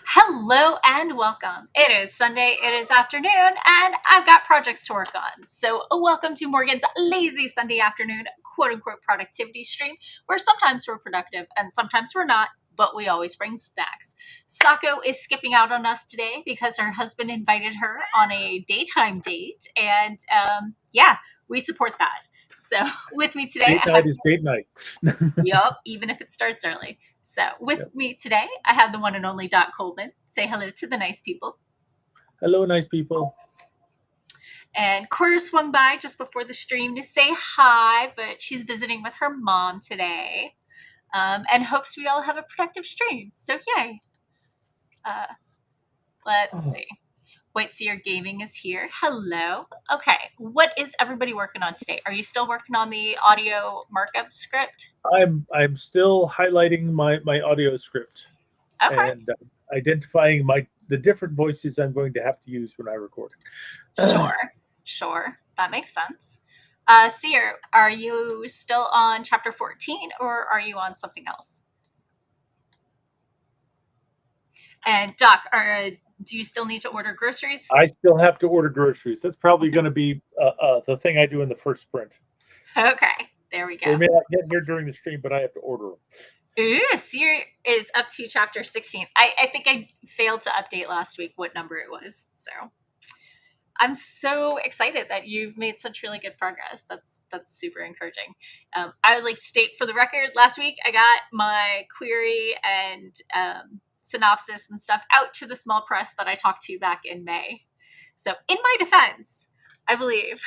Hello and welcome. It is Sunday, it is afternoon, and I've got projects to work on. So, welcome to Morgan's lazy Sunday afternoon, quote unquote, productivity stream, where sometimes we're productive and sometimes we're not, but we always bring snacks. Sako is skipping out on us today because her husband invited her on a daytime date, and yeah, we support that. So, with me today, Date night is date night. Yup, even if it starts early. So with Yep. me today, I have the one and only Dot Coleman. Say hello to the nice people. Hello, nice people. And Cora swung by just before the stream to say hi, but she's visiting with her mom today, and hopes we all have a productive stream. So yay. Let's see. Waitseer Gaming is here. Hello. Okay, what is everybody working on today? Are you still working on the audio markup script? I'm still highlighting my audio script Okay. and identifying the different voices I'm going to have to use when I record it. Sure. That makes sense. Seer, are you still on chapter 14 or are you on something else? And Doc, do you still need to order groceries? I still have to order groceries. That's probably going to be the thing I do in the first sprint. Okay, there we They go. may not get here during the stream, but I have to order them. Ooh, Seer is up to chapter 16. I think I failed to update last week what number it was. So I'm so excited that you've made such really good progress. That's super encouraging. I would like to state for the record, last week I got my query and synopsis and stuff out to the small press that I talked to back in May. So in my defense, I believe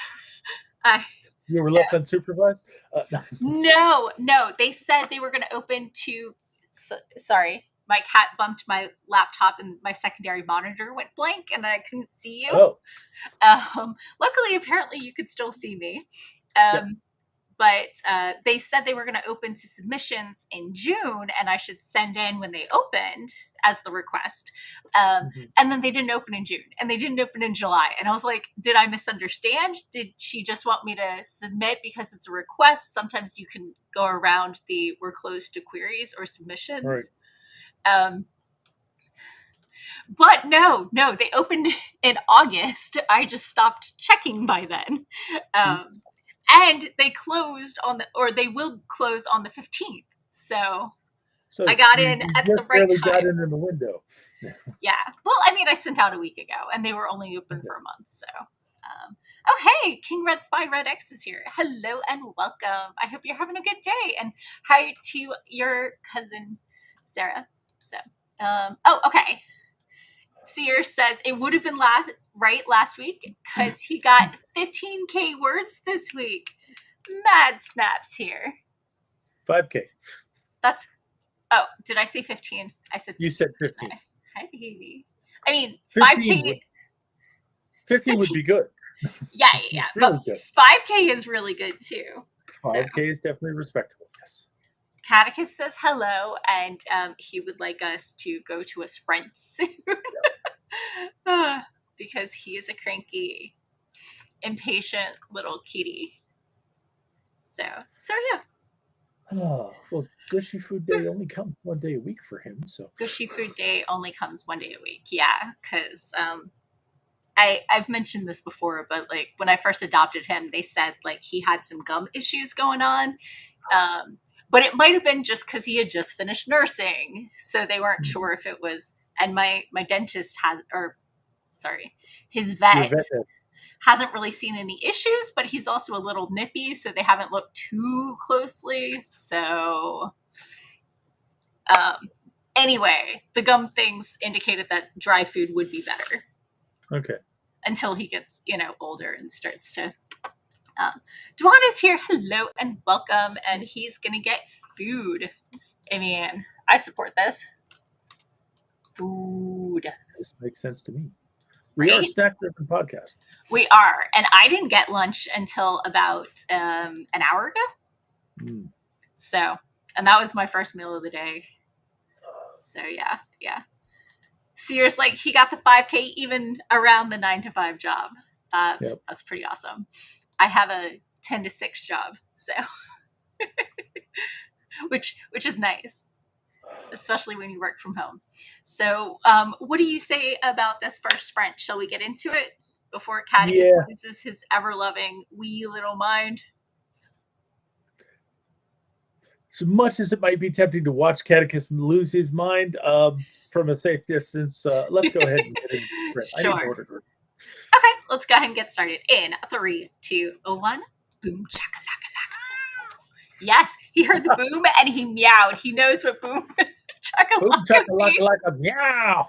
You were left unsupervised? No, they said they were going to open to. Sorry, my cat bumped my laptop and my secondary monitor went blank and I couldn't see you. Oh, Luckily, apparently, you could still see me. yeah. But they said they were going to open to submissions in June and I should send in when they opened as the request. And then they didn't open in June and they didn't open in July. And I was like, did I misunderstand? Did she just want me to submit because it's a request? Sometimes you can go around the we're closed to queries or submissions. Right. But no, they opened in August. I just stopped checking by then. And they closed they will close on the 15th. So I got in at the right time. Got in the window. Yeah. Well, I mean, I sent out a week ago and they were only open for a month. So, oh, hey, King Red Spy Red X is here. Hello and welcome. I hope you're having a good day. And hi to your cousin, Sarah. So, okay. Seer says it would have been right last week because he got 15K words this week. Mad snaps here. 5K. Did I say 15? I said 15. You said 15. Hi, baby. I mean, 5K. 15 would be good. Yeah. Really but good. 5K is really good too. 5K is definitely respectable. Yes. Catechus says hello, and he would like us to go to a sprint soon because he is a cranky, impatient little kitty. So yeah. Oh, well, Gushy Food Day only comes one day a week for him. So Gushy Food Day only comes one day a week. Yeah, because I've mentioned this before, but like when I first adopted him, they said like he had some gum issues going on. But it might have been just because he had just finished nursing, so they weren't sure if it was. And my dentist his vet hasn't really seen any issues, but he's also a little nippy, so they haven't looked too closely. So, anyway, the gum things indicated that dry food would be better. Okay. Until he gets, older and starts to. Dwan is here. Hello and welcome. And he's going to get food. I mean, I support this. Food. This makes sense to me. We are a snack-driven podcast. We are. And I didn't get lunch until about an hour ago. So, and that was my first meal of the day. So, yeah. Sears, like, he got the 5K even around the 9 to 5 job. That's pretty awesome. I have a 10 to 6 job, so which is nice. especially when you work from home. So, what do you say about this first sprint? Shall we get into it before Catechus Yeah. loses his ever-loving wee little mind? As much as it might be tempting to watch Catechism lose his mind from a safe distance, let's go ahead and get into the sprint. I need an Sure. order. Okay, let's go ahead and get started in 3, 2, 1. Boom, chakalaka. Yes, he heard the boom and he meowed. He knows what boom Boom chakalaka chakalaka means. like a meow.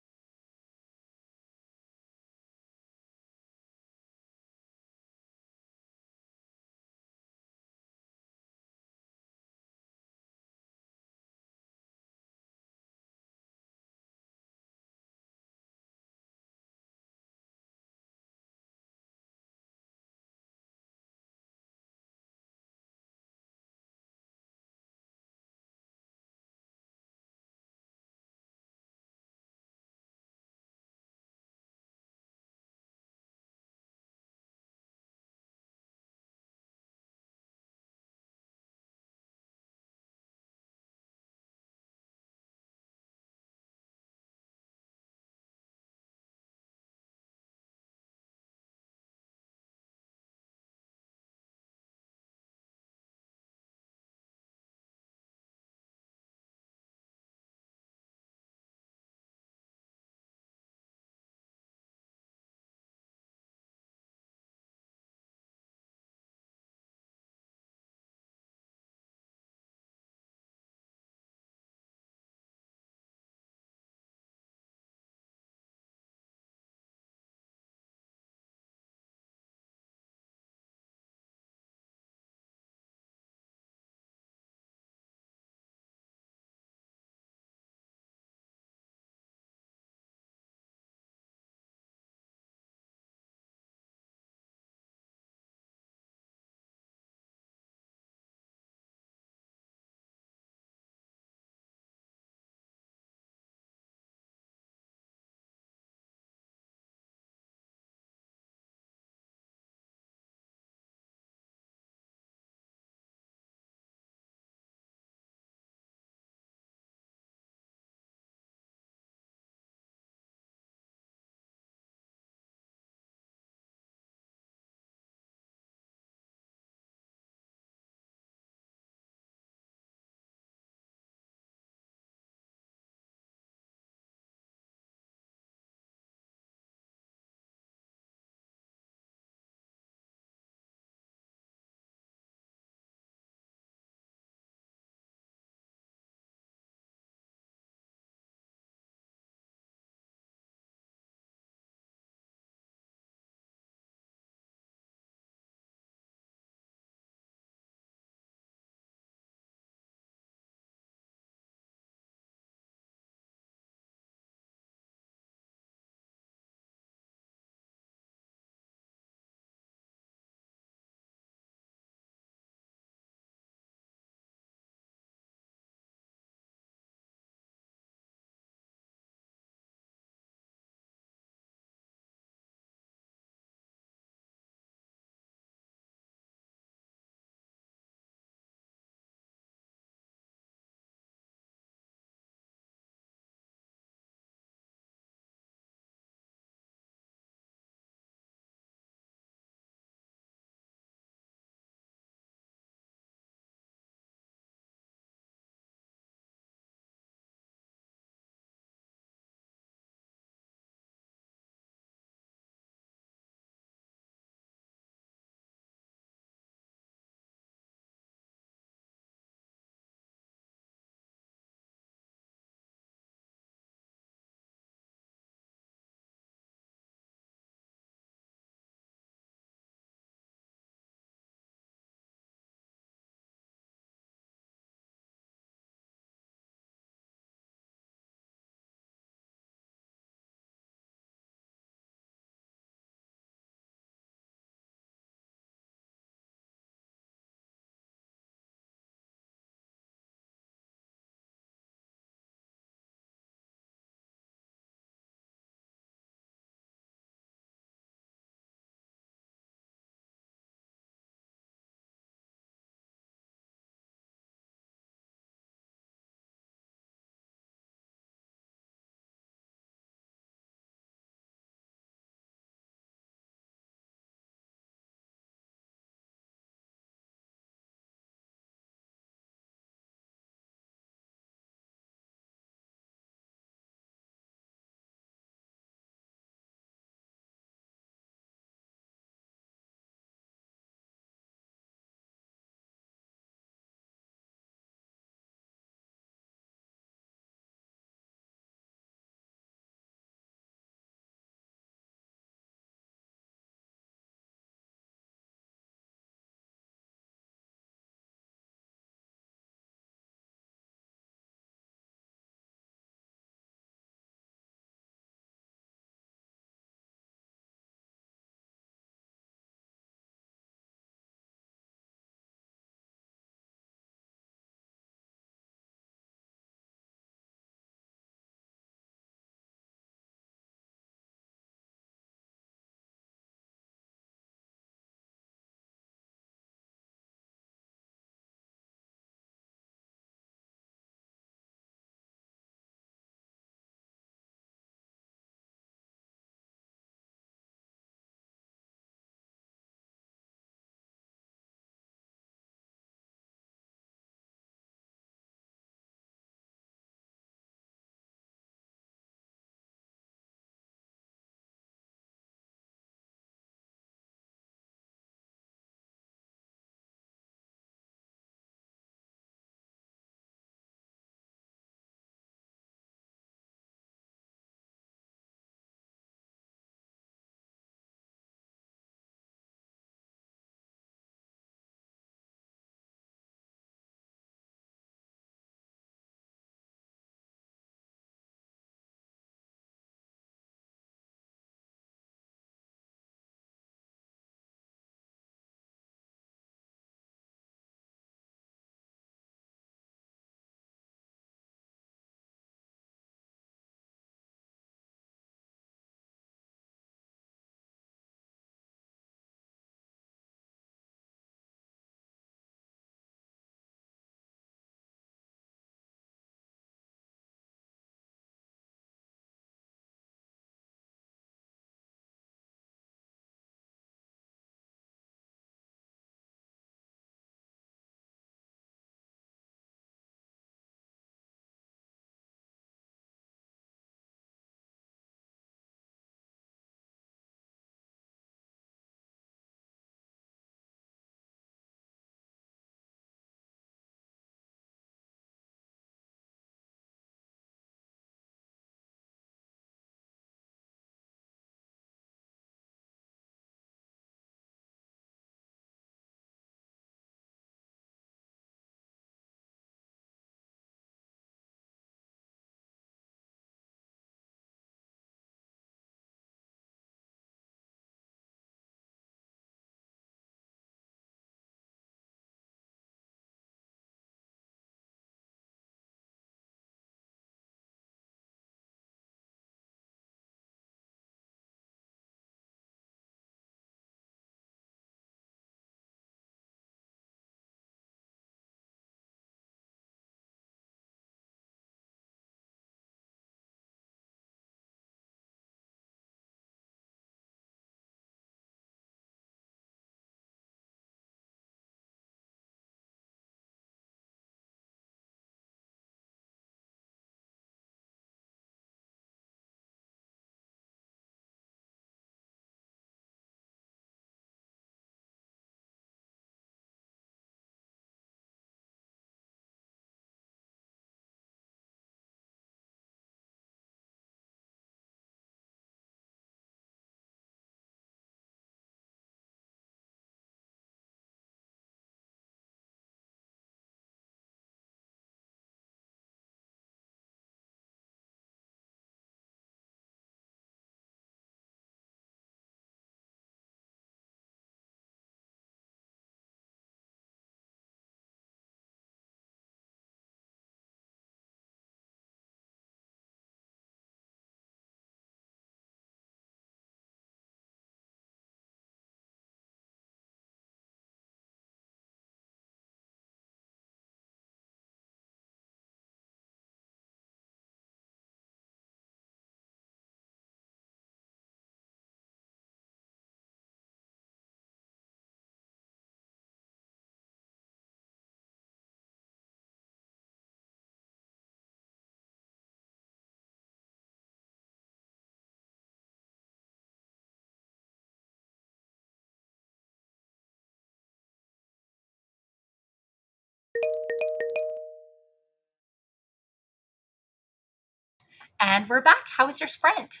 And we're back. How was your sprint?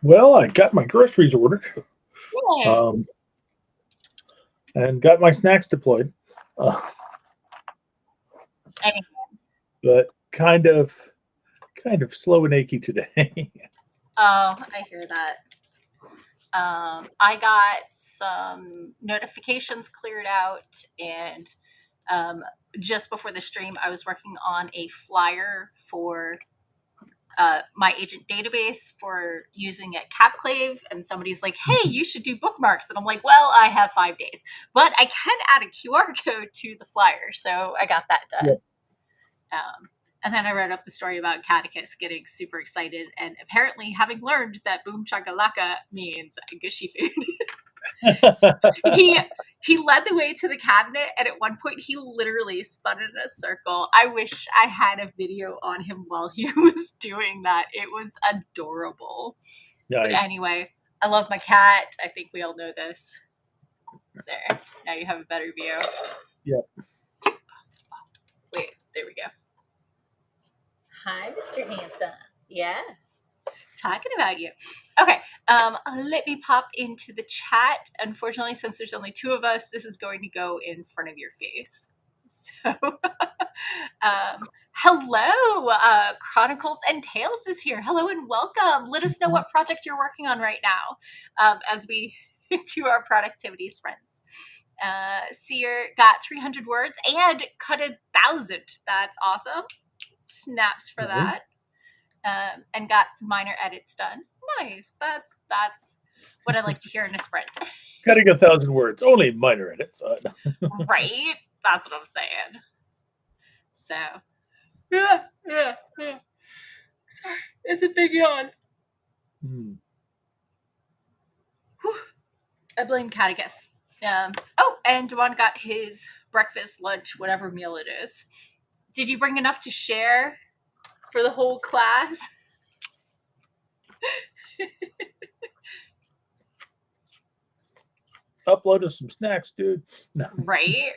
Well, I got my groceries ordered, Yeah. and got my snacks deployed, uh, I mean, but kind of slow and achy today. oh, I hear that. I got some notifications cleared out, and um, just before the stream, I was working on a flyer for my agent database for using at Capclave, and somebody's like, "Hey, you should do bookmarks," and I'm like, "Well, I have 5 days, but I can add a QR code to the flyer," so I got that done. Yep. And then I wrote up the story about Catechus getting super excited and apparently having learned that boom chakalaka means gushy food. he led the way to the cabinet, and at one point he literally spun in a circle. I wish I had a video on him while he was doing that. It was adorable. But Nice. anyway, I love my cat. I think we all know this. There. Now you have a better view. Yep. Wait, there we go. Hi, Mr. Handsome. Yeah. Talking about you. Okay, let me pop into the chat. Unfortunately, since there's only two of us, this is going to go in front of your face. So, hello, Chronicles and Tales is here. Hello and welcome. Let us know what project you're working on right now as we do our productivity sprints. Seer got 300 words and cut 1,000. That's awesome. Snaps for that. And got some minor edits done. Nice. That's what I like to hear in a sprint. Cutting 1,000 words, only minor edits. Right? That's what I'm saying. So, yeah. Sorry, it's a big yawn. I blame Catechus. Oh, and Dewan got his breakfast, lunch, whatever meal it is. Did you bring enough to share for the whole class? Uploaded some snacks, dude. No. Right.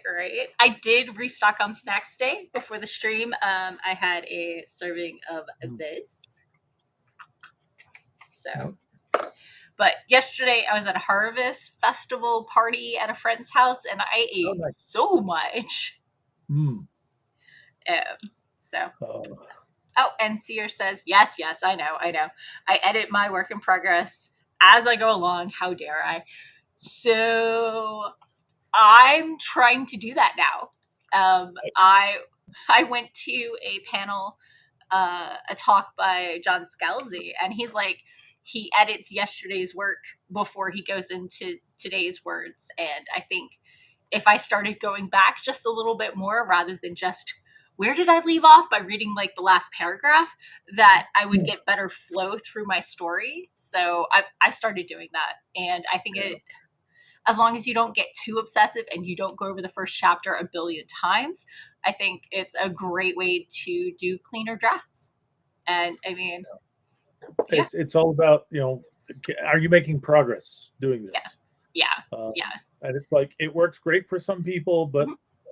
I did restock on snacks today before the stream. I had a serving of this. So, but yesterday I was at a harvest festival party at a friend's house, and I ate so much. Oh, and Seer says, yes, I know. I edit my work in progress as I go along. How dare I? So I'm trying to do that now. I went to a panel, a talk by John Scalzi, and he's like, he edits yesterday's work before he goes into today's words. And I think if I started going back just a little bit more rather than just where did I leave off by reading like the last paragraph, that I would get better flow through my story. So I started doing that. And I think as long as you don't get too obsessive and you don't go over the first chapter a billion times, I think it's a great way to do cleaner drafts. And I mean, it's all about, are you making progress doing this? Yeah. And it's like, it works great for some people, but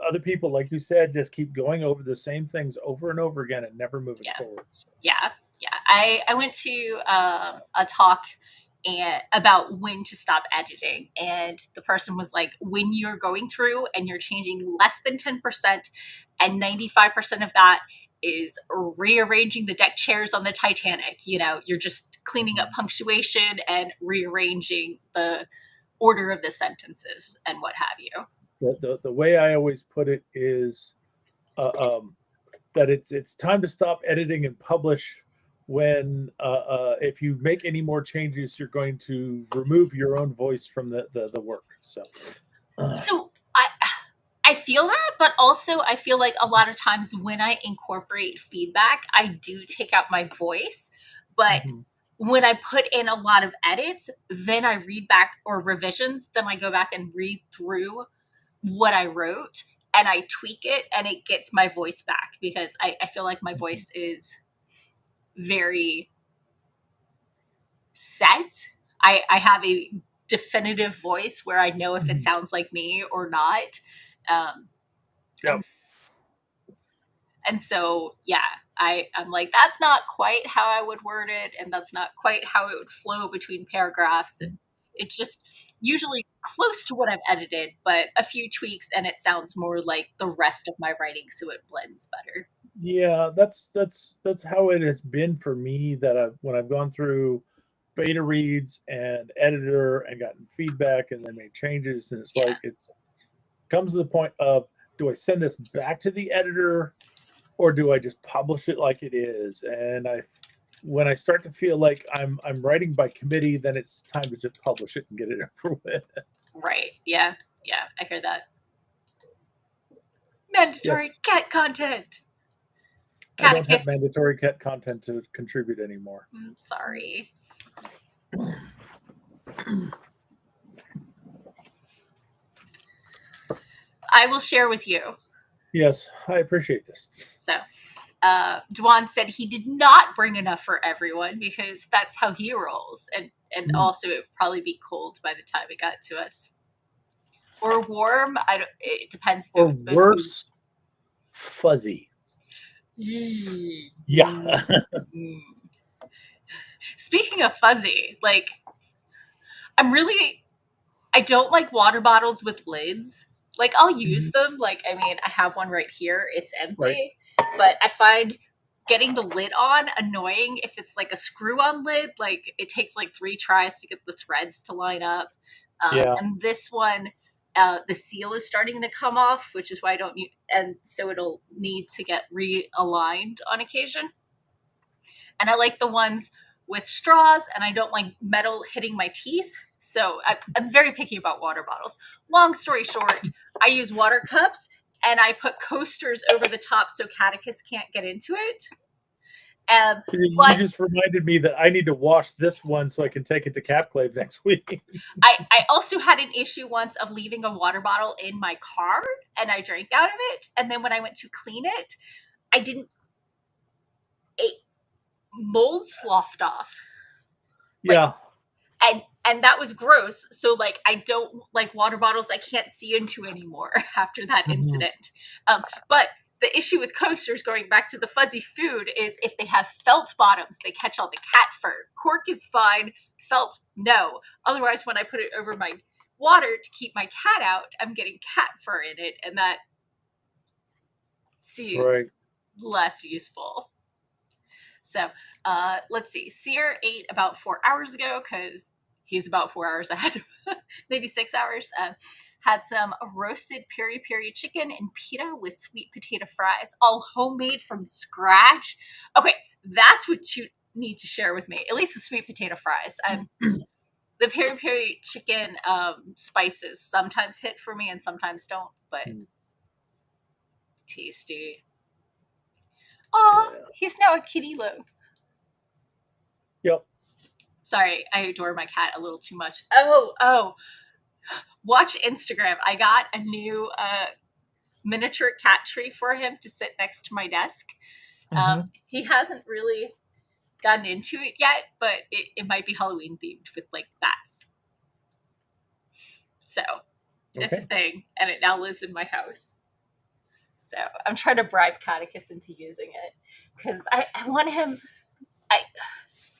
other people, like you said, just keep going over the same things over and over again and never moving forward. So. Yeah. I went to a talk about when to stop editing, and the person was like, when you're going through and you're changing less than 10% and 95% of that is rearranging the deck chairs on the Titanic, you're just cleaning up punctuation and rearranging the order of the sentences and what have you. The way I always put it is that it's time to stop editing and publish when if you make any more changes, you're going to remove your own voice from the work. So I feel that, but also I feel like a lot of times when I incorporate feedback, I do take out my voice. But when I put in a lot of edits, then I read back, or revisions, then I go back and read through what I wrote and I tweak it, and it gets my voice back, because I feel like my voice is very set. I have a definitive voice where I know if it sounds like me or not. And so, yeah, I'm like, that's not quite how I would word it, and that's not quite how it would flow between paragraphs. And it's just usually close to what I've edited, but a few tweaks, and it sounds more like the rest of my writing, so it blends better. Yeah, that's how it has been for me. That when I've gone through beta reads and editor and gotten feedback and then made changes, and it's Yeah. like it's comes to the point of, do I send this back to the editor or do I just publish it like it is? And when I start to feel like I'm writing by committee, then it's time to just publish it and get it over with. Right. Yeah. Yeah. I hear that. Mandatory Yes. cat content. I don't have Catechist. mandatory cat content to contribute anymore. I'm sorry. I will share with you. Yes, I appreciate this. So, Dwan said he did not bring enough for everyone because that's how he rolls, and also it would probably be cold by the time it got to us, or warm. I don't. It depends if it Or was supposed worse, fuzzy. to be. Yeah. Speaking of fuzzy, like I don't like water bottles with lids. Like I'll use them. Like I mean, I have one right here. It's empty, but I find getting the lid on annoying if it's like a screw-on lid. Like it takes like 3 tries to get the threads to line up. Yeah. And this one, the seal is starting to come off, which is why I don't use, and so it'll need to get realigned on occasion. And I like the ones with straws, and I don't like metal hitting my teeth. So I'm very picky about water bottles. Long story short, I use water cups and I put coasters over the top so Catechist can't get into it. You just reminded me that I need to wash this one so I can take it to Capclave next week. I also had an issue once of leaving a water bottle in my car and I drank out of it. And then when I went to clean it, mold sloughed off. Yeah. And that was gross. So like I don't like water bottles I can't see into anymore after that incident. But the issue with coasters, going back to the fuzzy food, is if they have felt bottoms, they catch all the cat fur. Cork is fine, felt no. Otherwise, when I put it over my water to keep my cat out, I'm getting cat fur in it, and that seems less useful. So let's see. Sear ate about 4 hours ago because he's about 4 hours ahead, maybe 6 hours. Had some roasted peri peri chicken and pita with sweet potato fries, all homemade from scratch. Okay, that's what you need to share with me. At least the sweet potato fries. The peri peri chicken spices sometimes hit for me and sometimes don't, but tasty. Oh, he's now a kitty loaf. Yep. Sorry, I adore my cat a little too much. Oh. Watch Instagram. I got a new miniature cat tree for him to sit next to my desk. He hasn't really gotten into it yet, but it might be Halloween themed with like bats. So it's a thing, and it now lives in my house. So I'm trying to bribe Catechist into using it because I want him.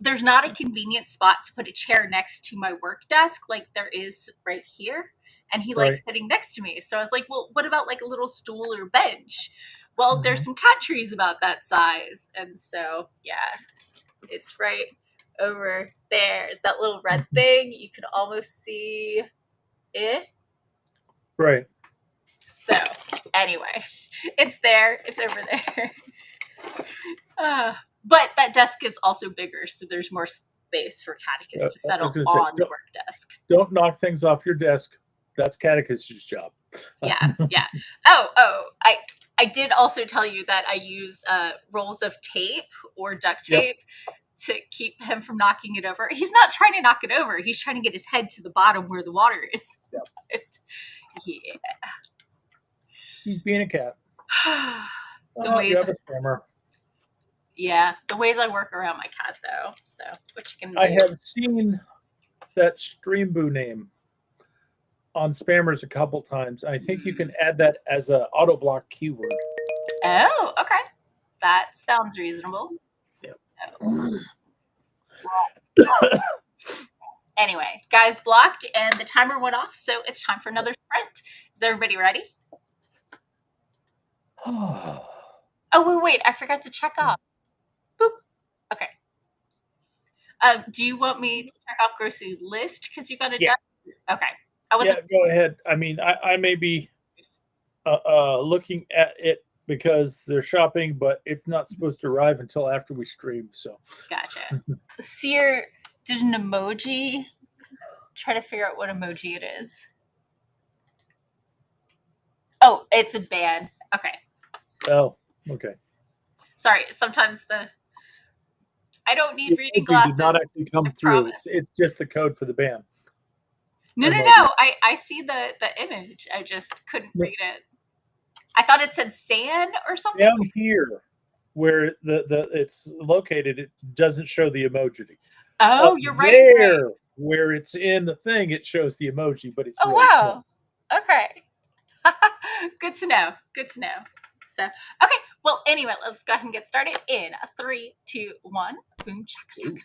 There's not a convenient spot to put a chair next to my work desk like there is right here. And he likes sitting next to me. So I was like, well, what about like a little stool or bench? Well, there's some cat trees about that size. And so, yeah, it's right over there. That little red thing, you can almost see it. Right. So, anyway, it's there. It's over there. But that desk is also bigger, so there's more space for Catechist to settle on the work desk. Don't knock things off your desk. That's Catechist's job. Yeah. Oh, I did also tell you that I use rolls of tape or duct tape to keep him from knocking it over. He's not trying to knock it over. He's trying to get his head to the bottom where the water is. Yeah. He's being a cat. You have a spammer. Yeah, the ways I work around my cat, though. So, what you can do. I have seen that Streamboo name on spammers a couple times. I think you can add that as an auto block keyword. Oh, okay. That sounds reasonable. Yep. Anyway, guys blocked and the timer went off, so it's time for another sprint. Is everybody ready? Oh, wait, I forgot to check off. Boop. Okay. Do you want me to check off grocery list because you got it done? Okay. Go ahead. I mean, I may be looking at it because they're shopping, but it's not supposed to arrive until after we stream. So gotcha. Seer did an emoji. Try to figure out what emoji it is. Oh, it's a ban. Okay. Oh, okay. Sorry. Sometimes I don't need reading glasses. Did not actually come through. It's just the code for the ban. No. I see the image. I just couldn't read it. I thought it said San or something. Down here, where the it's located, it doesn't show the emoji. Oh, you're right. There, right. Where it's in the thing, it shows the emoji, but it's really small. Okay. Good to know. So, okay. Well, anyway, let's go ahead and get started in 3, 2, 1. Boom, chaka.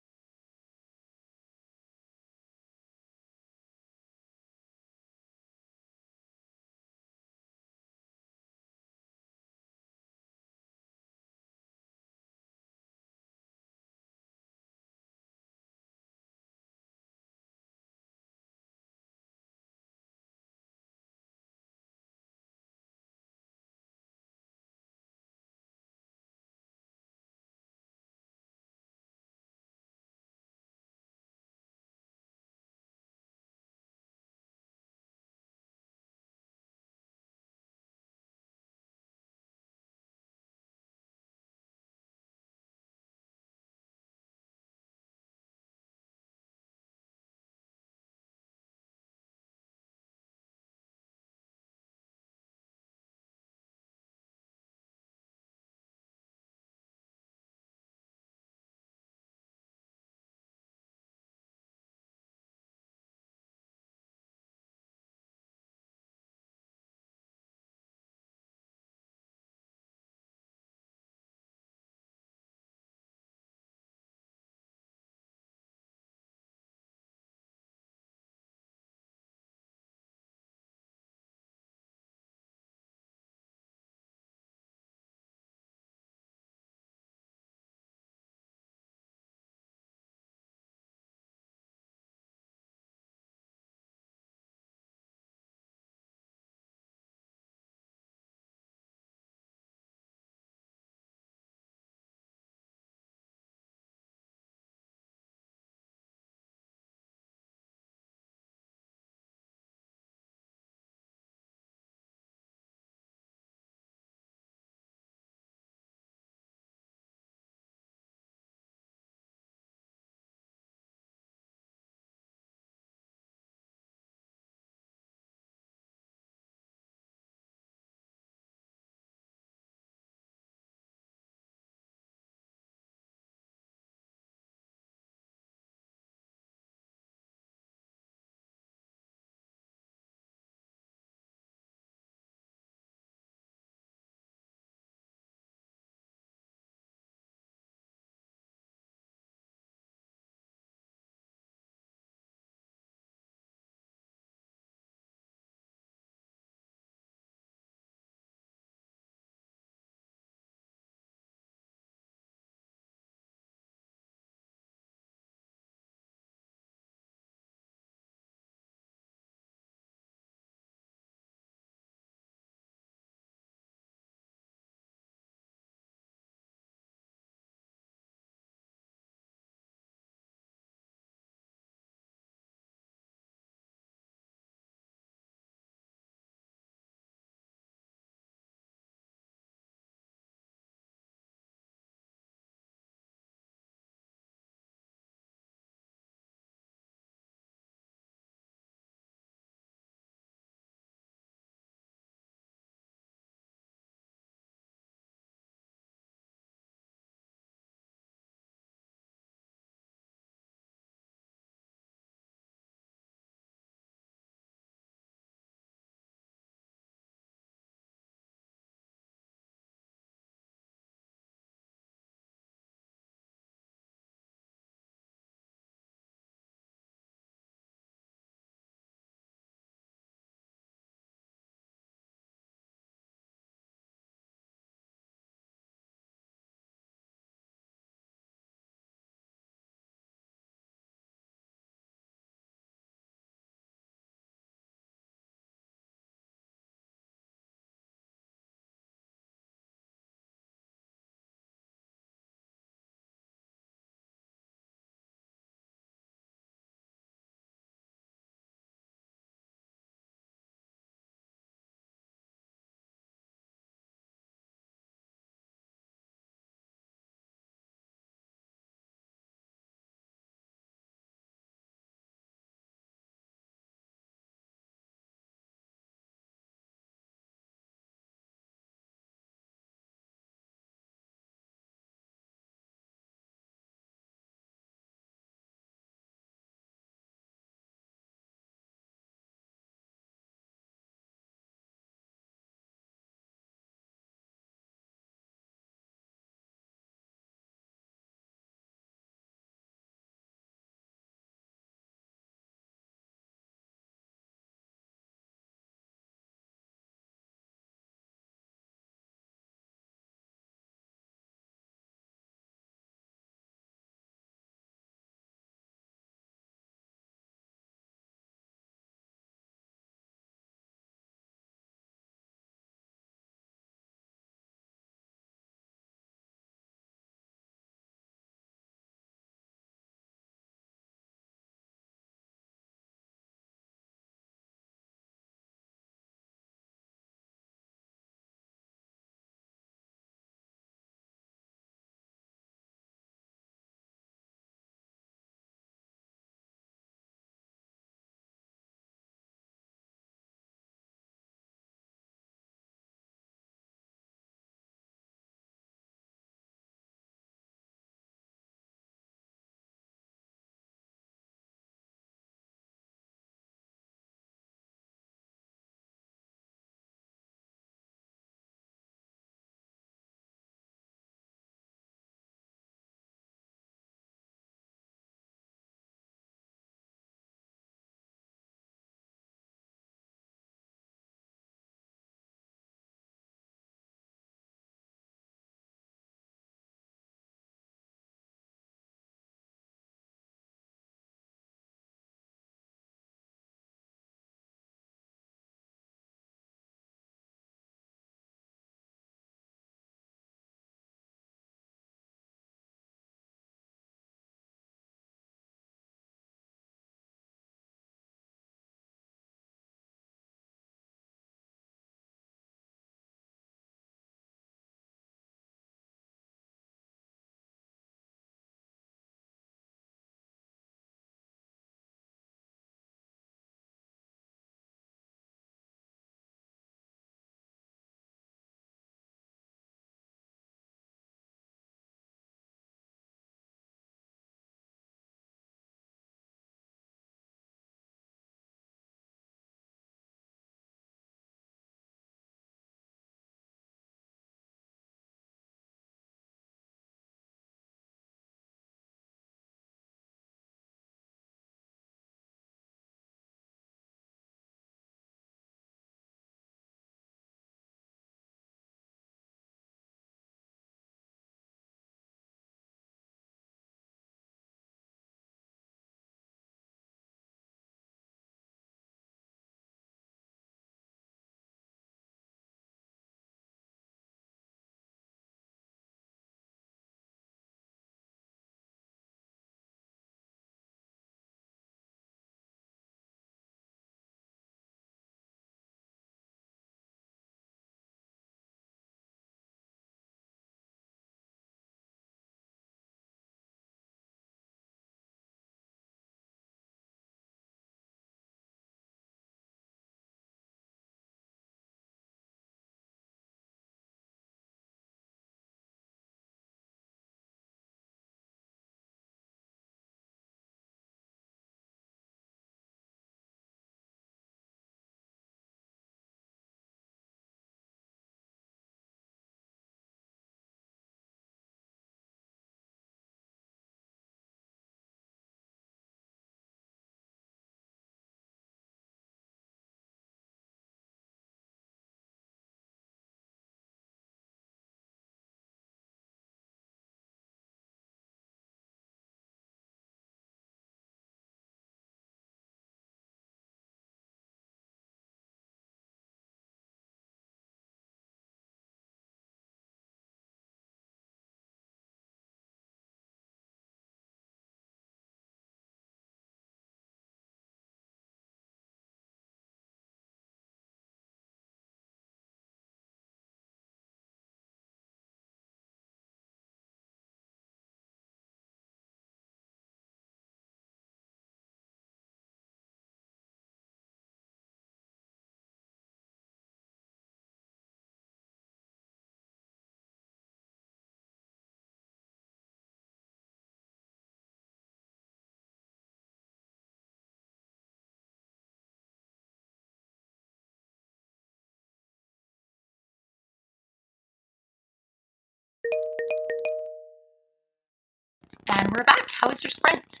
we're back. How was your sprint?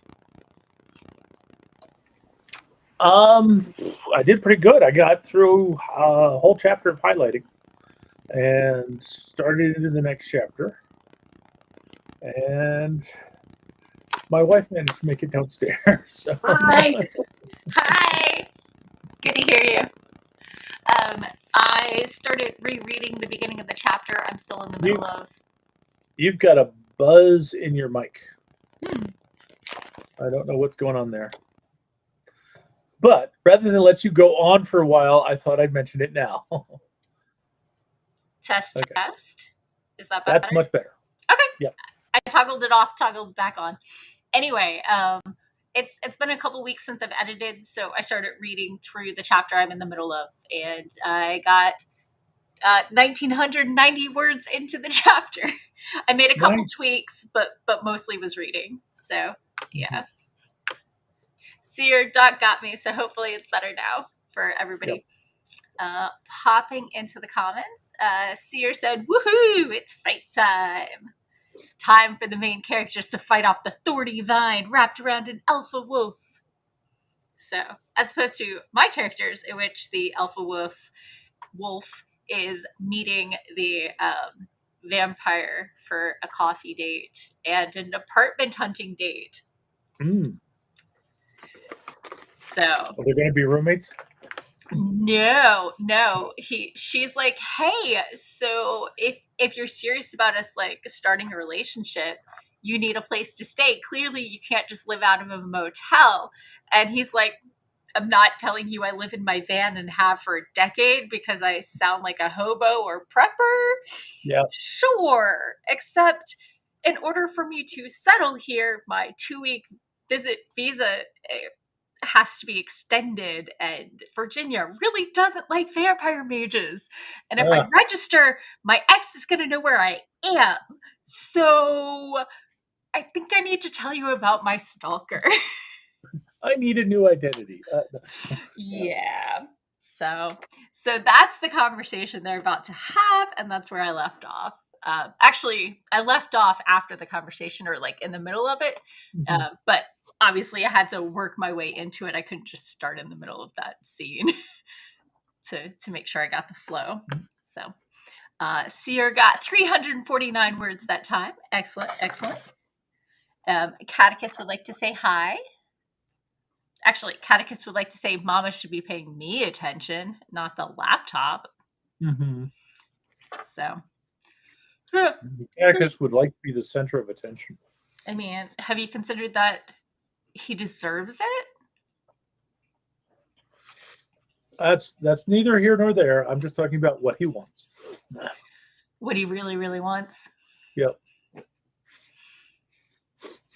I did pretty good. I got through a whole chapter of highlighting and started into the next chapter. And my wife managed to make it downstairs. So. Nice. Hi. Good to hear you. I started rereading the beginning of the chapter. I'm still in the middle of. You've got a buzz in your mic. I don't know what's going on there. But rather than let you go on for a while, I thought I'd mention it now. Test. Is that better? That's much better. Okay. Yeah. I toggled it off, toggled back on. Anyway, it's been a couple weeks since I've edited, so I started reading through the chapter I'm in the middle of, and I got 1,990 words into the chapter. I made a couple tweaks, but mostly was reading. So yeah. Seer Doc got me, so hopefully it's better now for everybody. Yep. Popping into the comments, Seer said, "Woohoo! It's fight time! Time for the main characters to fight off the thorny vine wrapped around an alpha wolf." So, as opposed to my characters, in which the alpha wolf is meeting the vampire for a coffee date and an apartment hunting date. So are they going to be roommates? No. She's like, hey, so if you're serious about us like starting a relationship, you need a place to stay. Clearly you can't just live out of a motel. And he's like, I'm not telling you I live in my van and have for a decade because I sound like a hobo or prepper. Yeah. Sure. Except in order for me to settle here, my 2-week visit visa has to be extended, and Virginia really doesn't like vampire mages, and if I register, my ex is going to know where I am, so I think I need to tell you about my stalker. I need a new identity. Yeah, so that's the conversation they're about to have, and that's where I left off. Actually, I left off after the conversation, or like in the middle of it, but obviously I had to work my way into it. I couldn't just start in the middle of that scene to make sure I got the flow. So Seer got 349 words that time. Excellent. Catechist would like to say hi. Actually, Catechist would like to say Mama should be paying me attention, not the laptop. So Catechist would like to be the center of attention. I mean, have you considered that he deserves it? That's neither here nor there. I'm just talking about what he wants. What he really, really wants. Yep.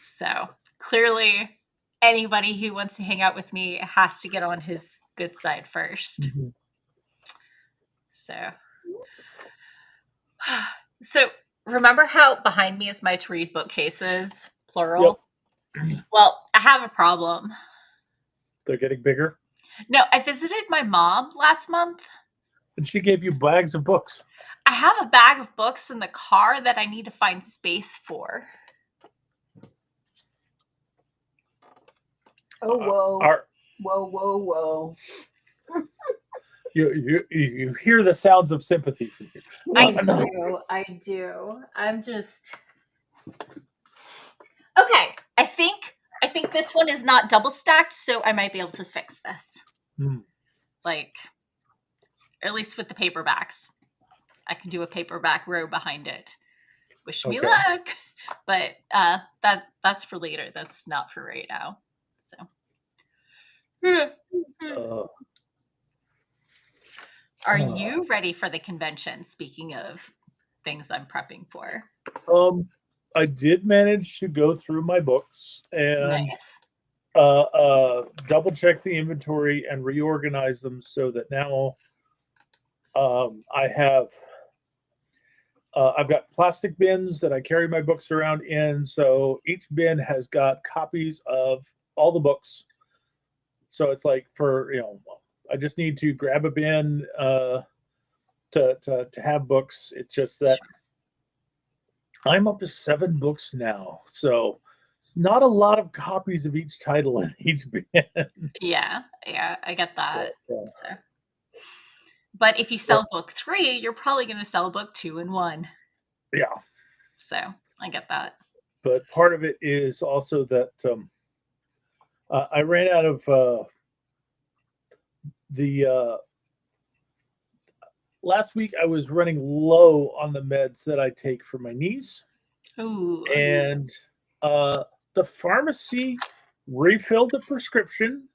So clearly, anybody who wants to hang out with me has to get on his good side first. So remember how behind me is my to read bookcases, plural? Yep. Well, I have a problem. They're getting bigger? No, I visited my mom last month. And she gave you bags of books. I have a bag of books in the car that I need to find space for. Oh, whoa. Whoa. You hear the sounds of sympathy from you. I do. I'm just... Okay, I think this one is not double stacked, so I might be able to fix this. Like, at least with the paperbacks. I can do a paperback row behind it. Wish me luck. But that's for later. That's not for right now. So are you ready for the convention? Speaking of things I'm prepping for. I did manage to go through my books and double check the inventory and reorganize them so that now I've got plastic bins that I carry my books around in. So each bin has got copies of all the books. So it's like I just need to grab a bin to have books. It's just that I'm up to 7 books now. So not a lot of copies of each title in each band. Yeah, I get that. Yeah. So, but if you sell book 3, you're probably going to sell book 2 and 1. Yeah. So I get that. But part of it is also that I ran out of the last week. I was running low on the meds that I take for my knees. Ooh. And the pharmacy refilled the prescription,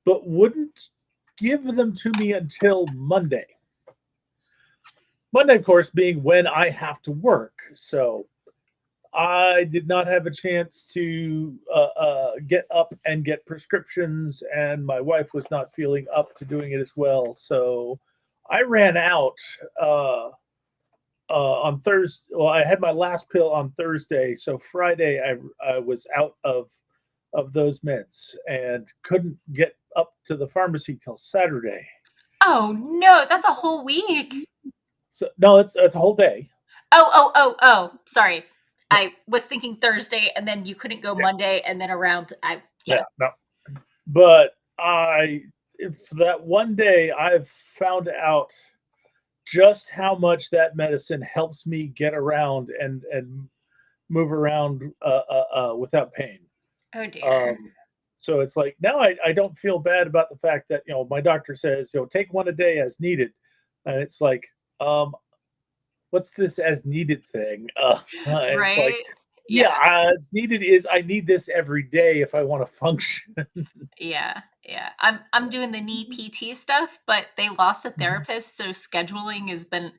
but wouldn't give them to me until Monday. Monday, of course, being when I have to work. So I did not have a chance to get up and get prescriptions, and my wife was not feeling up to doing it as well. So I ran out on Thursday. Well, I had my last pill on Thursday, so Friday I was out of those meds and couldn't get up to the pharmacy till Saturday. Oh no, that's a whole week. So no, it's a whole day. Oh, sorry. I was thinking Thursday, and then you couldn't go Monday, and then around. No. But for that one day, I've found out just how much that medicine helps me get around and move around without pain. Oh dear. So it's like now I don't feel bad about the fact that my doctor says take one a day as needed, and it's like what's this as needed thing? Right. It's like, as needed is I need this every day if I want to function. Yeah. I'm doing the knee PT stuff, but they lost a therapist, so scheduling has been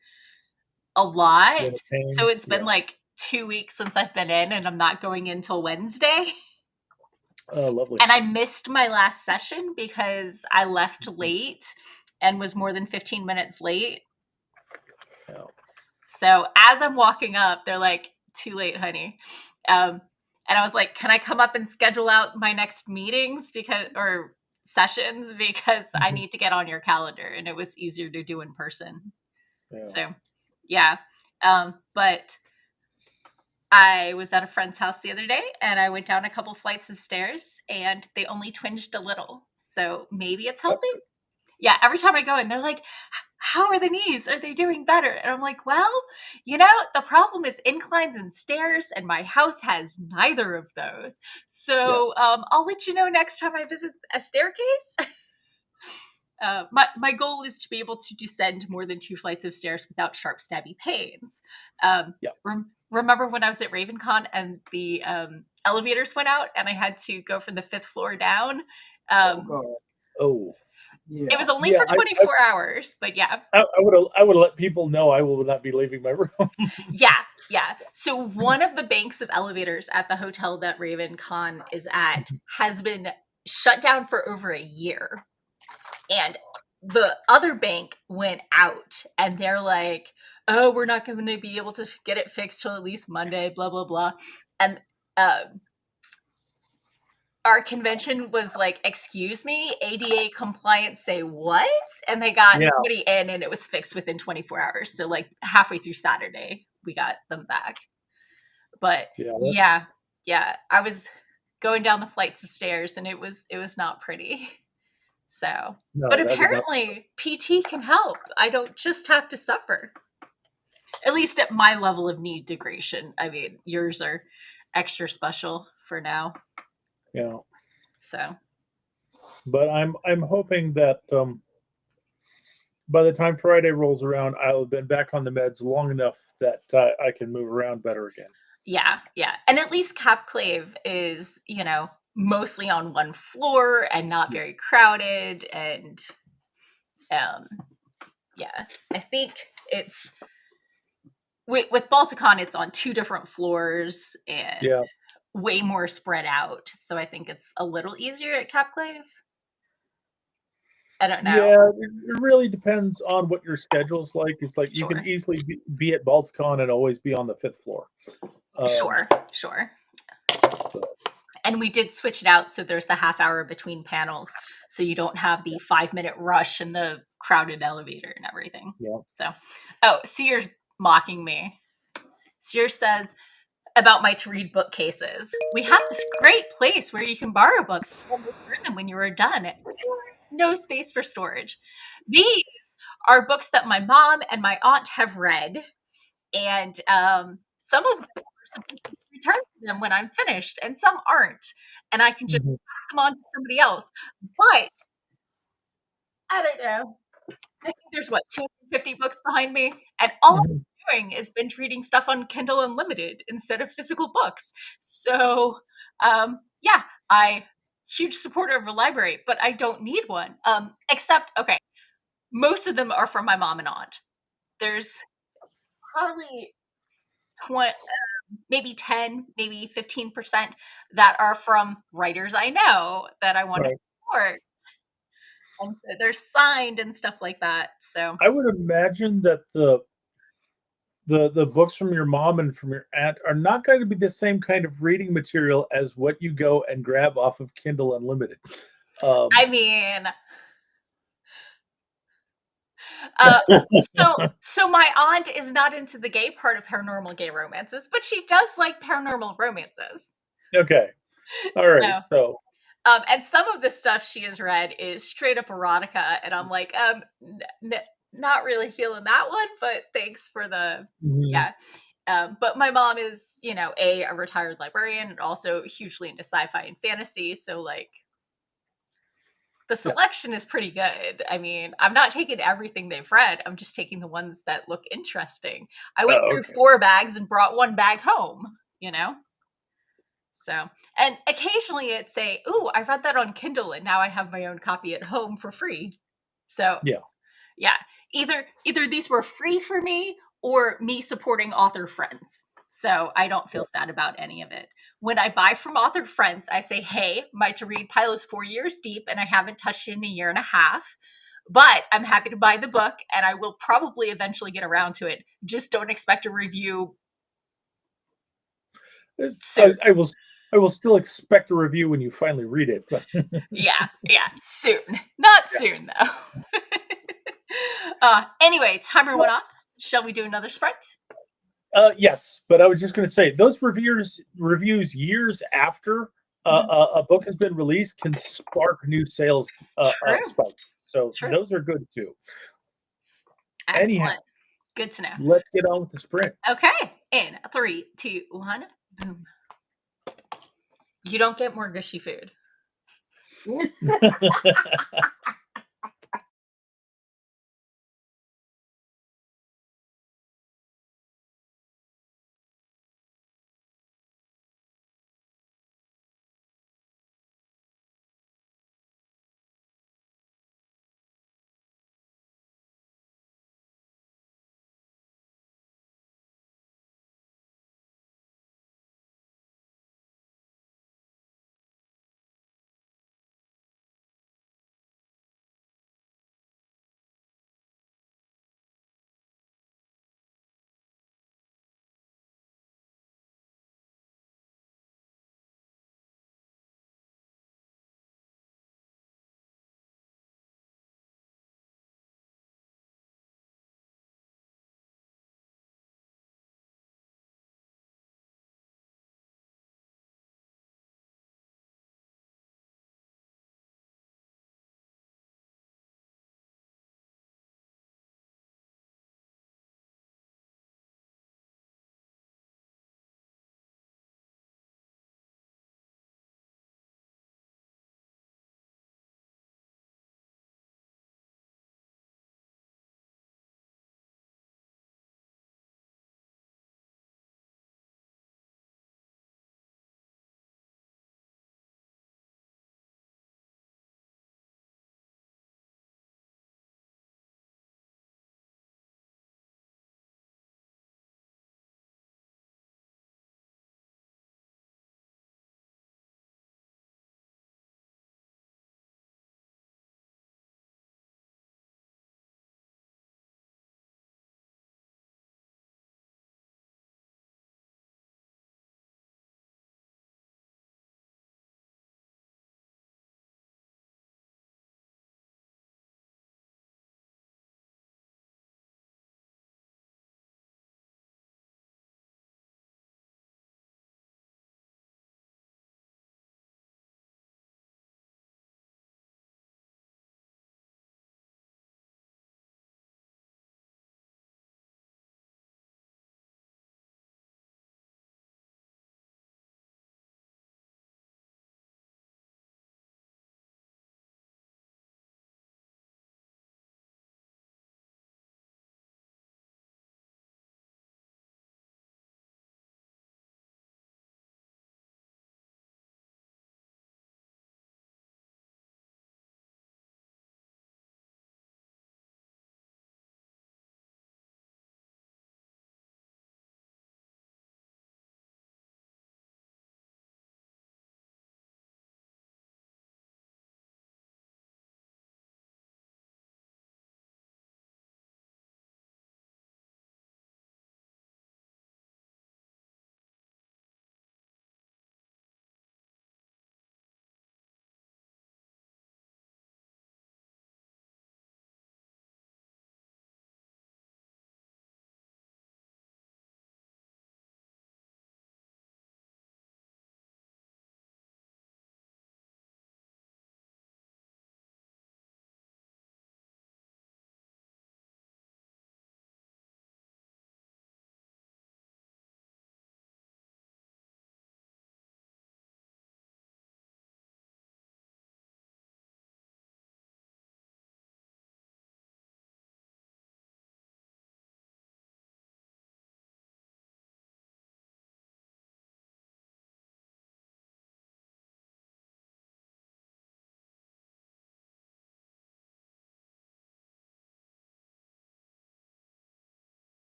a lot. So it's been like 2 weeks since I've been in, and I'm not going in till Wednesday. Oh, lovely. And I missed my last session because I left late and was more than 15 minutes late. Oh. So as I'm walking up, they're like, too late, honey. And I was like, can I come up and schedule out my next meetings or sessions because I need to get on your calendar, and it was easier to do in person. Yeah. So, yeah. But I was at a friend's house the other day, and I went down a couple flights of stairs, and they only twinged a little. So maybe it's helping. Yeah, every time I go in, they're like, how are the knees? Are they doing better? And I'm like, well, the problem is inclines and stairs, and my house has neither of those. So I'll let you know next time I visit a staircase. My goal is to be able to descend more than 2 flights of stairs without sharp, stabby pains. Remember when I was at RavenCon and the elevators went out and I had to go from the 5th floor down? Yeah. It was only for 24 hours, but yeah. I would let people know I will not be leaving my room. Yeah. So one of the banks of elevators at the hotel that RavenCon is at has been shut down for over a year. And the other bank went out, and they're like, oh, we're not going to be able to get it fixed till at least Monday, blah, blah, blah. And our convention was like, excuse me, ADA compliance, say what? And they got somebody in, and it was fixed within 24 hours. So like halfway through Saturday, we got them back. But yeah, I was going down the flights of stairs, and it was not pretty. So, but apparently PT can help. I don't just have to suffer. At least at my level of knee degradation. I mean, yours are extra special for now. Yeah. So. But I'm hoping that by the time Friday rolls around, I'll have been back on the meds long enough that I can move around better again. Yeah. And at least Capclave is, mostly on one floor and not very crowded, and I think it's with Balticon, it's on 2 different floors and way more spread out, so I think it's a little easier at Capclave. I don't know. Yeah, it really depends on what your schedule's like. It's like you can easily be at Balticon and always be on the 5th floor. Sure. And we did switch it out, so there's the half hour between panels, so you don't have the 5-minute rush in the crowded elevator and everything. Yeah. So, Sear's mocking me. Sear says, about my to read bookcases. We have this great place where you can borrow books and return them when you are done. No space for storage. These are books that my mom and my aunt have read, and some of them are supposed to return to them when I'm finished, and some aren't. And I can just Mhm. pass them on to somebody else. But I don't know. I think there's what 250 books behind me, and all Mhm. I'm doing is binge reading stuff on Kindle Unlimited instead of physical books. So, yeah, I huge supporter of a library, but I don't need one. Except, okay, most of them are from my mom and aunt. There's probably 20, maybe 10, maybe 15% that are from writers I know that I want to Right. support, and they're signed and stuff like that. So, I would imagine that the books from your mom and from your aunt are not going to be the same kind of reading material as what you go and grab off of Kindle Unlimited. I mean, Uh, so my aunt is not into the gay part of paranormal gay romances, but she does like paranormal romances. Okay. All right. So, So and some of the stuff she has read is straight up erotica, and I'm like, not really feeling that one, but thanks for the mhm. yeah. But my mom is, a retired librarian and also hugely into sci-fi and fantasy, so like the Yeah. selection is pretty good. I mean, I'm not taking everything they've read. I'm just taking the ones that look interesting. I went Oh, through okay. 4 bags and brought 1 bag home, you know? So, and occasionally it's a, "Ooh, I read that on Kindle and now I have my own copy at home for free." So, Yeah. yeah, either these were free for me or me supporting author friends. So I don't feel sad about any of it. When I buy from author friends, I say, "Hey, my to read pile is 4 years deep and I haven't touched it in a year and a half. But I'm happy to buy the book and I will probably eventually get around to it. Just don't expect a review It's, soon." I will still expect a review when you finally read it. But Yeah, soon. Not soon though. Anyway, timer went off. Shall we do another sprint? yes, but I was just going to say those reviews years after Mhm. a book has been released can spark new sales True. spike. So True. those are good too. Anyhow, Excellent. Good to know. let's get on with the sprint. Okay. In 3, 2, 1, boom. You don't get more gushy food.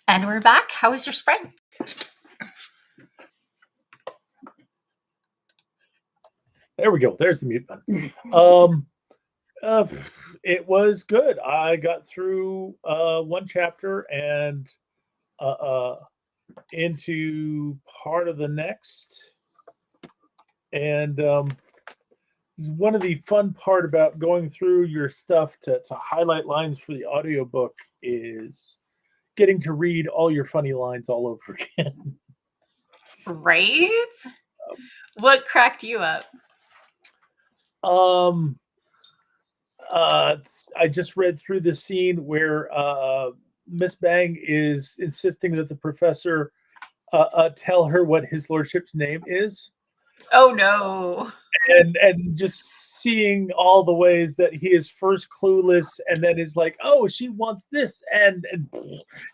And we're back. How was your sprint? There we go. There's the mute button. It was good. I got through one chapter and into part of the next. And one of the fun part about going through your stuff to highlight lines for the audiobook is getting to read all your funny lines all over again. Right? What cracked you up? I just read through the scene where Miss Bang is insisting that the professor tell her what his lordship's name is. Oh no. And just seeing all the ways that he is first clueless and then is like, oh, she wants this, and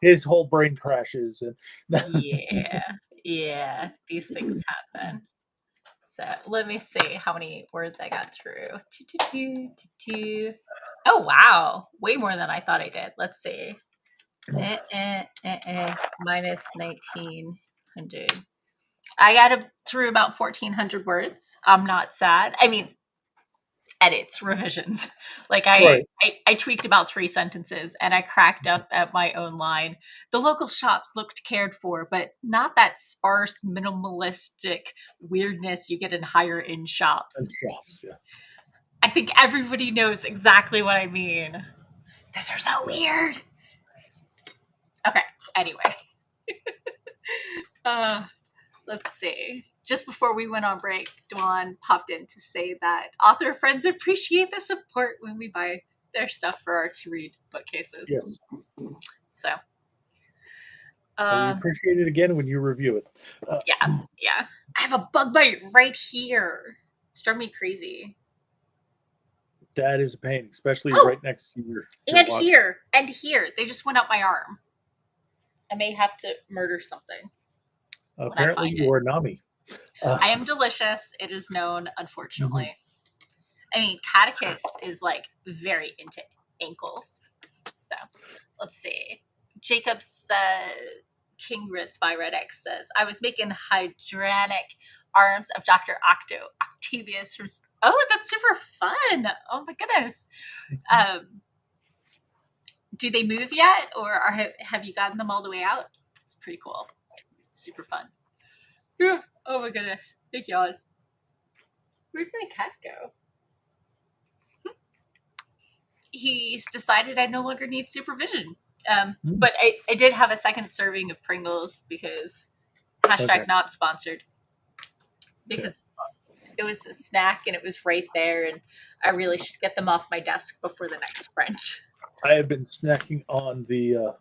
his whole brain crashes. And yeah, these things happen. So let me see how many words I got through. Oh wow, way more than I thought I did. Let's see. Minus 1900. I got through about 1400 words. I'm not sad. I mean, edits, revisions. Like I tweaked about 3 sentences and I cracked up at my own line. The local shops looked cared for, but not that sparse, minimalistic weirdness you get in higher end shops. Yeah. I think everybody knows exactly what I mean. Those are so weird. Okay, anyway. Let's see. Just before we went on break, Dwan popped in to say that author friends appreciate the support when we buy their stuff for our to-read bookcases. Yes. So. We appreciate it again when you review it. Yeah. I have a bug bite right here. It's driving me crazy. That is a pain, especially right next to your and here. They just went up my arm. I may have to murder something. Apparently you are Nami. I am delicious. It is known, unfortunately. Mm-hmm. I mean, Catechus is like very into ankles. So let's see. Jacob said, King Ritz by Red X says, I was making hydranic arms of Dr. Octavius from... Oh, that's super fun. Oh my goodness. Do they move yet? Or have you gotten them all the way out? It's pretty cool. Super fun. Yeah. Oh my goodness. Big yawn. Where did my cat go? He's decided I no longer need supervision. But I did have a second serving of Pringles because #not sponsored. Because it was a snack and it was right there, and I really should get them off my desk before the next sprint. I have been snacking on the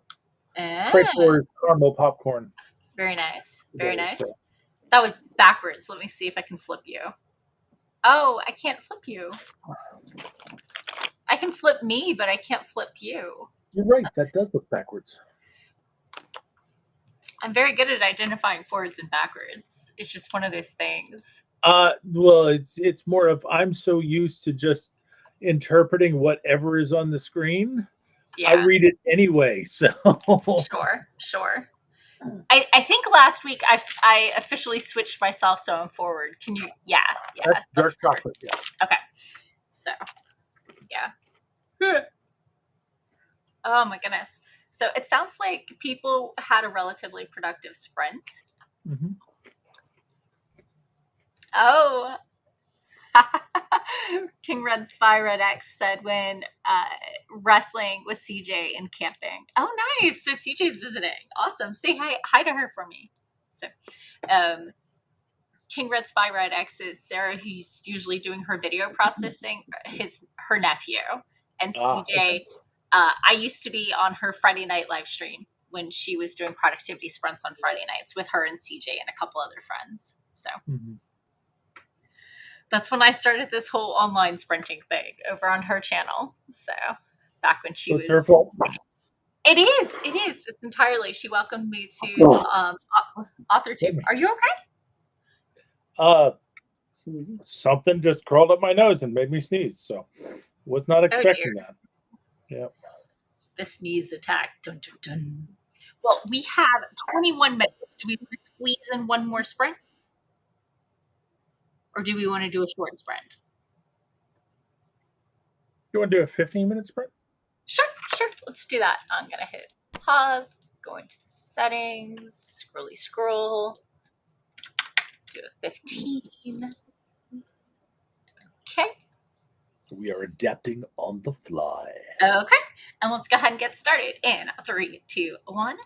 caramel popcorn. Very nice. Very nice. So. That was backwards. Let me see if I can flip you. Oh, I can't flip you. I can flip me, but I can't flip you. You're right. That does look backwards. I'm very good at identifying forwards and backwards. It's just one of those things. Well, it's more of I'm so used to just interpreting whatever is on the screen. Yeah. I read it anyway. So Sure. I think last week I officially switched myself, so I'm forward. Can you? Yeah. Dark chocolate. Yeah. Okay. So, yeah. Oh my goodness. So it sounds like people had a relatively productive sprint. Mm-hmm. Oh. King Red Spy Red X said when wrestling with CJ and camping. Oh, nice. So CJ's visiting. Awesome. Say hi to her for me. So, King Red Spy Red X is Sarah, who's usually doing her video processing, her nephew. And CJ, I used to be on her Friday night live stream when she was doing productivity sprints on Friday nights with her and CJ and a couple other friends. So. Mm-hmm. That's when I started this whole online sprinting thing over on her channel. So back when she was... her fault. It is. It's entirely. She welcomed me to AuthorTube. Are you okay? Something just crawled up my nose and made me sneeze. So was not expecting that. Yeah. The sneeze attack. Dun, dun, dun. Well, we have 21 minutes. Do we want to squeeze in one more sprint? Or do we want to do a short sprint? You want to do a 15-minute sprint? Sure. Let's do that. I'm going to hit pause, go into the settings, scroll, do a 15. Okay. We are adapting on the fly. Okay. And let's go ahead and get started in 3, 2, 1.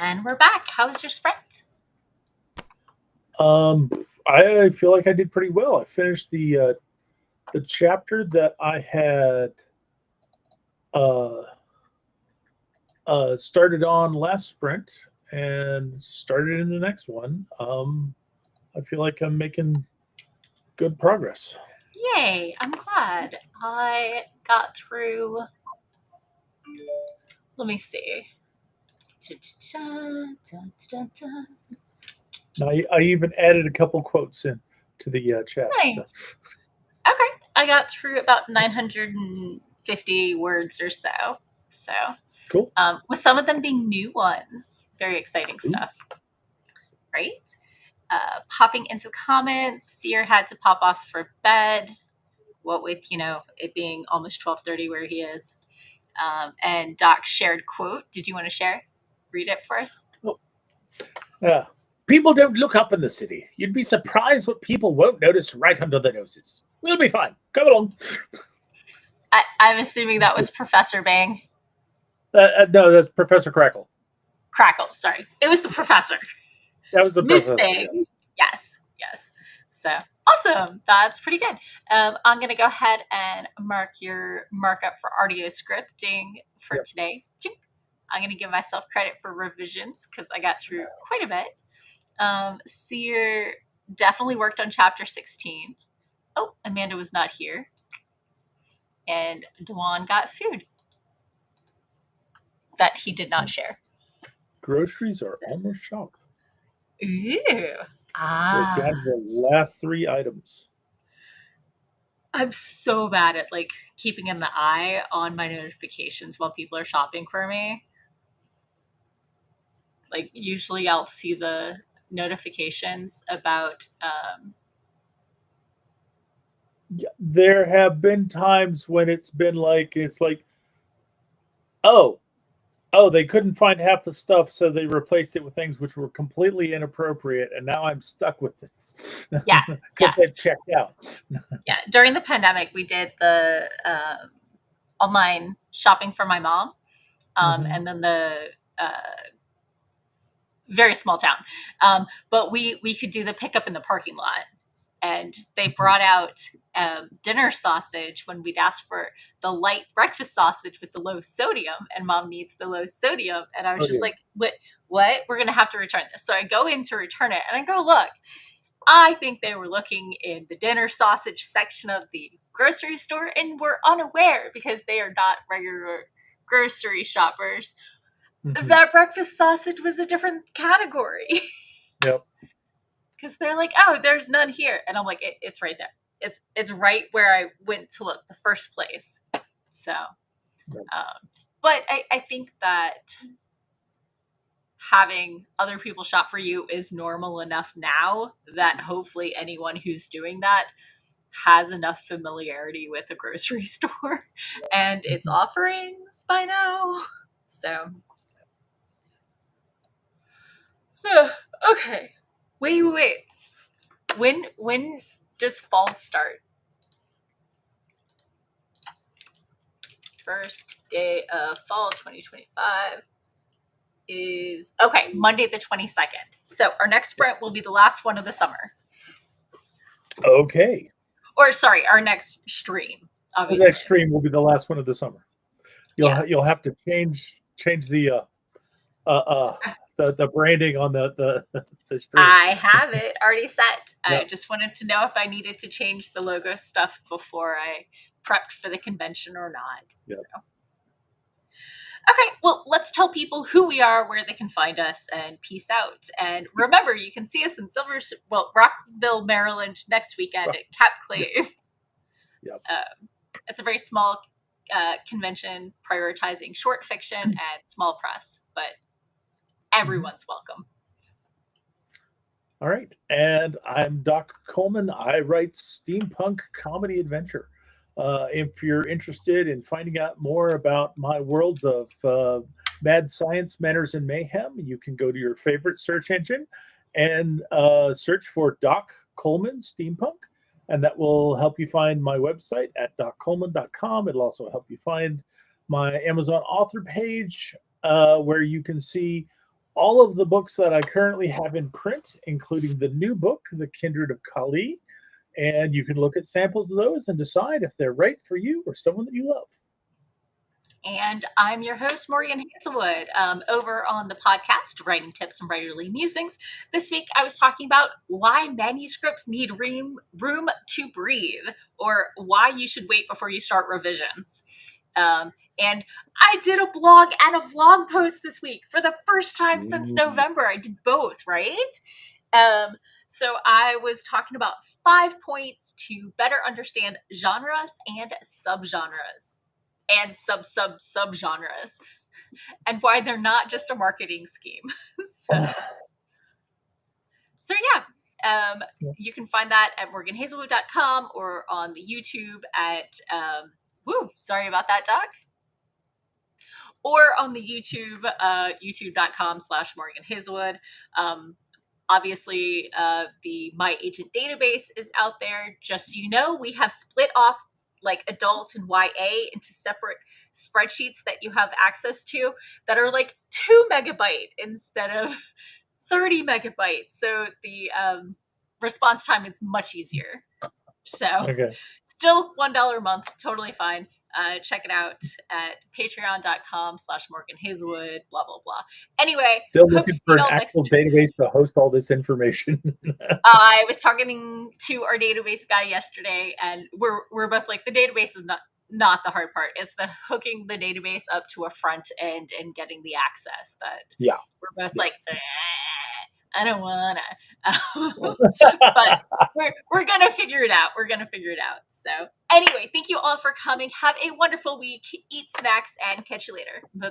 And we're back. How was your sprint? I feel like I did pretty well. I finished the chapter that I had started on last sprint and started in the next one. I feel like I'm making good progress. Yay, I'm glad. I got through, let me see. I even added a couple quotes in to the chat. Nice. So. Okay, I got through about 950 words or so. So cool. With some of them being new ones. Very exciting stuff. Right? Popping into comments. Seer had to pop off for bed. What with, it being almost 12:30 where he is. And Doc shared quote. Did you want to share? Read it for us. People don't look up in the city. You'd be surprised what people won't notice right under their noses. We'll be fine. Come along. I'm assuming that was Professor Bang. No, that's Professor Crackle. Crackle, sorry. It was the professor. That was the Miss professor. Bang. Yes. So awesome. That's pretty good. I'm going to go ahead and mark your markup for audio scripting for today. I'm going to give myself credit for revisions because I got through quite a bit. Seer definitely worked on chapter 16. Oh, Amanda was not here. And Dwan got food that he did not share. Groceries are almost shopped. Ooh. We're down to the last 3 items. I'm so bad at keeping an eye on my notifications while people are shopping for me. Usually I'll see the notifications about there have been times when it's like oh they couldn't find half the stuff, so they replaced it with things which were completely inappropriate, and now I'm stuck with this. Yeah. Get checked out. Yeah, during the pandemic we did the online shopping for my mom, and then the very small town, but we could do the pickup in the parking lot, and they brought out dinner sausage when we'd asked for the light breakfast sausage with the low sodium, and mom needs the low sodium, and I was just like, what we're gonna have to return this. So I go in to return it, and I go, look, I think they were looking in the dinner sausage section of the grocery store and were unaware, because they are not regular grocery shoppers, that breakfast sausage was a different category. Yep. Because they're like, oh, there's none here. And I'm like, it's right there. It's right where I went to look the first place. So, but I think that having other people shop for you is normal enough now that hopefully anyone who's doing that has enough familiarity with the grocery store and its offerings by now. So, okay. Wait. When does fall start? First day of fall 2025 is Monday the 22nd. So our next sprint will be the last one of the summer. Okay. Or sorry, our next stream. Obviously. The next stream will be the last one of the summer. You'll have to change the branding on the stream. I have it already set. Yep. I just wanted to know if I needed to change the logo stuff before I prepped for the convention or not. Yep. So. Okay, well, let's tell people who we are, where they can find us, and peace out. And remember, you can see us in Rockville, Maryland next weekend at Cap Clave. Yep. It's a very small convention prioritizing short fiction and small press, but everyone's welcome. All right. And I'm Doc Coleman. I write steampunk comedy adventure. If you're interested in finding out more about my worlds of mad science, manners, and mayhem, you can go to your favorite search engine and search for Doc Coleman Steampunk. And that will help you find my website at doccoleman.com. It'll also help you find my Amazon author page, where you can see all of the books that I currently have in print, including the new book, The Kindred of Kali. And you can look at samples of those and decide if they're right for you or someone that you love. And I'm your host, Morgan Hazelwood, over on the podcast, Writing Tips and Writerly Musings. This week, I was talking about why manuscripts need room to breathe, or why you should wait before you start revisions. And I did a blog and a vlog post this week for the first time since November. I did both, right? So I was talking about 5 points to better understand genres and subgenres. And subgenres, and why they're not just a marketing scheme. So yeah, you can find that at morganhazelwood.com or on the YouTube at sorry about that, Doc. Or on the YouTube, youtube.com/morganhazelwood. Obviously, the My Agent database is out there. Just so you know, we have split off like adult and YA into separate spreadsheets that you have access to that are like 2 megabyte instead of 30 megabytes. So the response time is much easier. So still $1 a month, totally fine. Check it out at patreon.com/morganhazelwood, blah, blah, blah. Anyway, still looking for an actual database to host all this information. I was talking to our database guy yesterday, and we're both like, the database is not the hard part. It's the hooking the database up to a front end and getting the access that we're both like, I don't wanna. But we're gonna figure it out. So anyway, thank you all for coming. Have a wonderful week. Eat snacks and catch you later. Bye-bye.